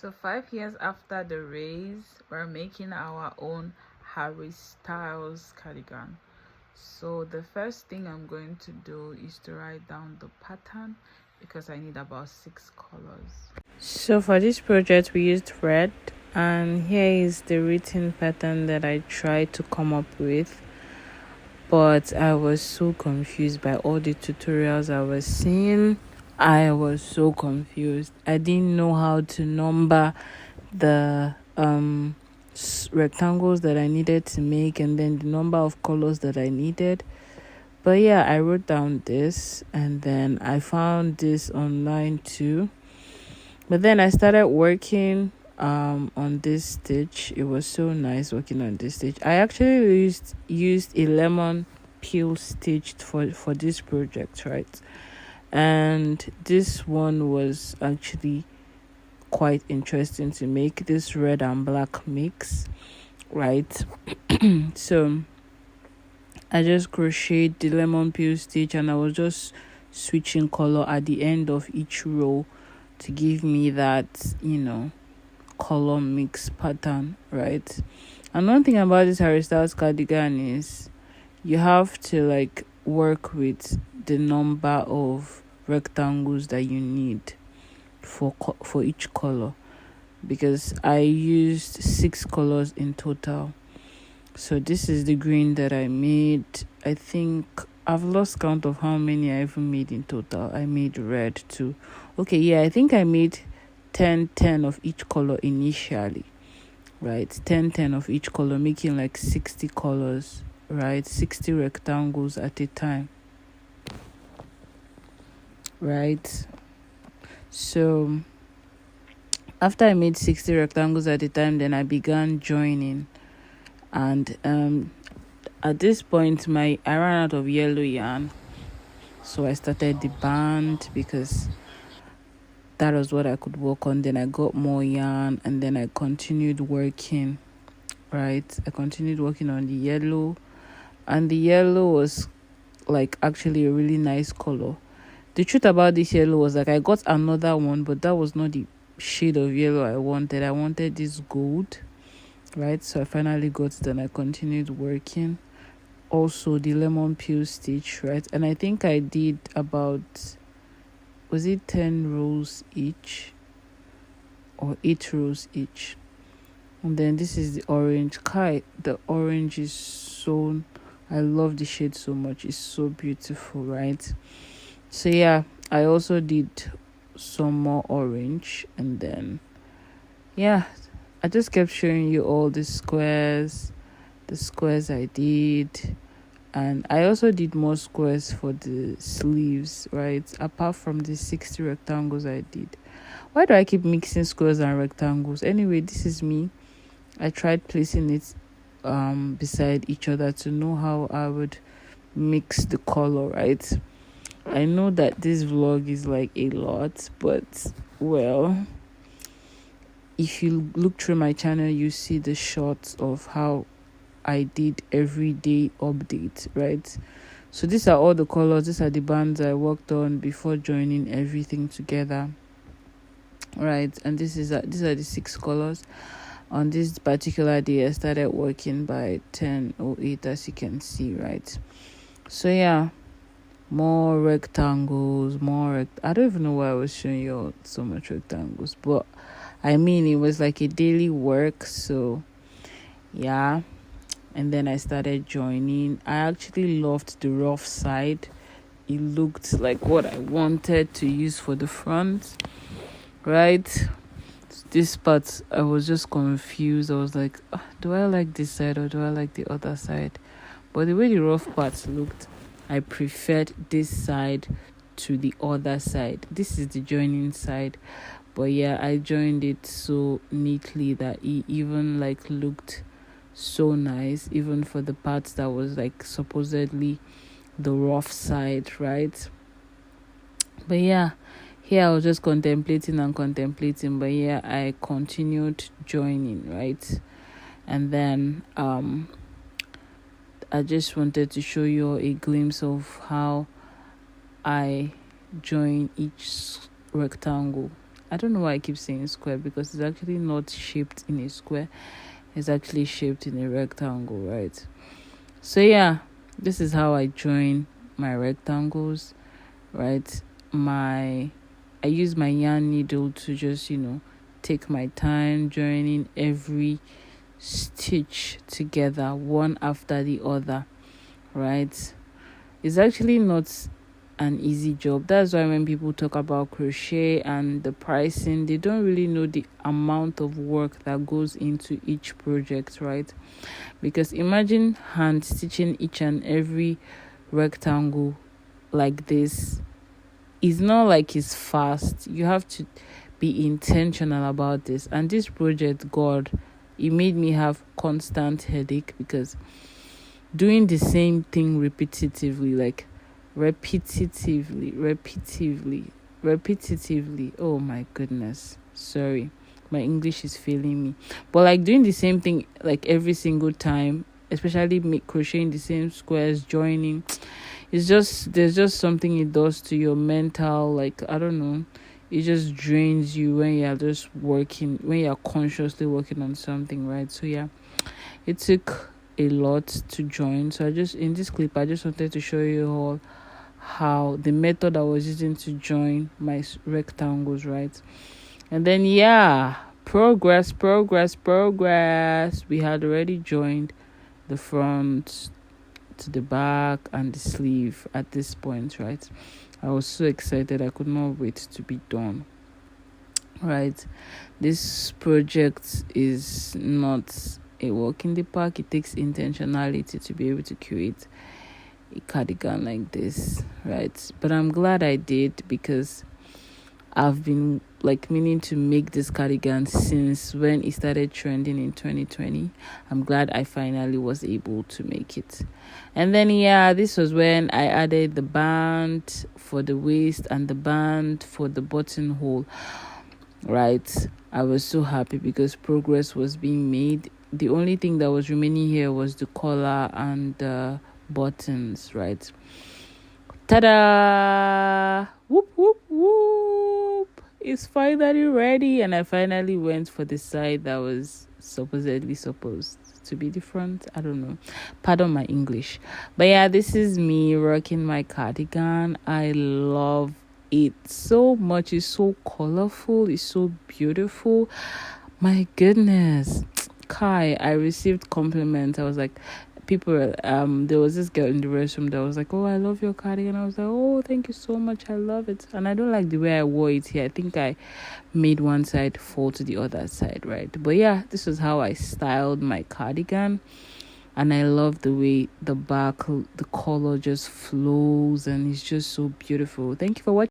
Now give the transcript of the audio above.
So 5 years after the race, we're making our own Harrystyles cardigan. So the first thing I'm going to do is to write down the pattern because I need about 6 colors. So for this project we used red, and here is the written pattern that I tried to come up with, but I was so confused by all the tutorials I was seeing. I was so confused. I didn't know how to number the rectangles that I needed to make, and then the number of colors that I needed. But yeah, I wrote down this, and then I found this online too. But then I started working on this stitch. It was so nice working on this stitch. I actually used a lemon peel stitch for this project, right? And this one was actually quite interesting to make, this red and black mix, right? So I just crocheted the lemon peel stitch, and I was just switching color at the end of each row to give me that, color mix pattern, right? And one thing about this Harrystyles cardigan is you have to work with the number of rectangles that you need for each color, because I used 6 colors in total. So this is the green that I made. I think I've lost count of how many I even made in total. I made red too. Okay, yeah, I think I made 10 of each color initially, right? 10 of each color, making 60 colors, right? 60 rectangles at a time, right? So after I made 60 rectangles at a time, then I began joining, and at this point I ran out of yellow yarn, so I started the band because that was what I could work on. Then I got more yarn, and then I continued working, right? I continued working on the yellow, and the yellow was actually a really nice color. The truth about this yellow was I got another one, but that was not the shade of yellow I wanted. I wanted this gold, right? So I finally got it, and I continued working. Also the lemon peel stitch, right? And I think I did about, was it 10 rows each or 8 rows each? And then this is the orange. The orange is so, I love the shade so much. It's so beautiful, right? So yeah, I also did some more orange, and then yeah, I just kept showing you all the squares I did, and I also did more squares for the sleeves, right? Apart from the 60 rectangles I did. Why do I keep mixing squares and rectangles? Anyway, this is me. I tried placing it beside each other to know how I would mix the color, right? I know that this vlog is a lot, but well, if you look through my channel, you see the shots of how I did everyday update, right? So these are all the colors. These are the bands I worked on before joining everything together, right? And these are the 6 colors. On this particular day, I started working by 10:08, as you can see, right? So yeah, more rectangles, I don't even know why I was showing you all so much rectangles, but I mean, it was a daily work. So yeah, and then I started joining. I actually loved the rough side. It looked like what I wanted to use for the front, right? This part I was just confused. I was like, do I like this side or do I like the other side? But the way the rough parts looked, I preferred this side to the other side. This is the joining side, but yeah, I joined it so neatly that it even looked so nice, even for the parts that was supposedly the rough side, right? But yeah, here I was just contemplating, but yeah, I continued joining, right? And then I just wanted to show you a glimpse of how I join each rectangle. I don't know why I keep saying square, because it's actually not shaped in a square. It's actually shaped in a rectangle, right? So yeah, this is how I join my rectangles, right? I use my yarn needle to just, take my time joining every stitch together, one after the other, right? It's actually not an easy job. That's why when people talk about crochet and the pricing, they don't really know the amount of work that goes into each project, right? Because imagine hand stitching each and every rectangle like this. It's not like it's fast. You have to be intentional about this. And this project, God, it made me have constant headache, because doing the same thing repetitively, repetitively. Oh my goodness. Sorry. My English is failing me. But like doing the same thing like every single time, especially crocheting the same squares, joining, there's just something it does to your mental, like, I don't know, it just drains you when you're consciously working on something, right? So yeah, it took a lot to join. So in this clip, I just wanted to show you all how the method I was using to join my rectangles, right? And then yeah, progress. We had already joined the front to the back and the sleeve at this point, right? I was so excited, I could not wait to be done, right? This project is not a walk in the park. It takes intentionality to be able to create a cardigan like this, right? But I'm glad I did, because I've been meaning to make this cardigan since when it started trending in 2020. I'm glad I finally was able to make it. And then yeah, this was when I added the band for the waist and the band for the buttonhole, right? I was so happy because progress was being made. The only thing that was remaining here was the collar and the buttons, right? Ta-da! Whoop, whoop, whoop! It's finally ready, and I finally went for the side that was supposedly supposed to be the front. I don't know. Pardon my English. But yeah, this is me rocking my cardigan. I love it so much. It's so colorful. It's so beautiful. My goodness. Kai, I received compliments. I was like, there was this girl in the restroom that was like, oh, I love your cardigan. I was like, oh, thank you so much, I love it. And I don't like the way I wore it here. I think I made one side fall to the other side, right? But yeah, this was how I styled my cardigan, and I love the way the color just flows, and it's just so beautiful. Thank you for watching.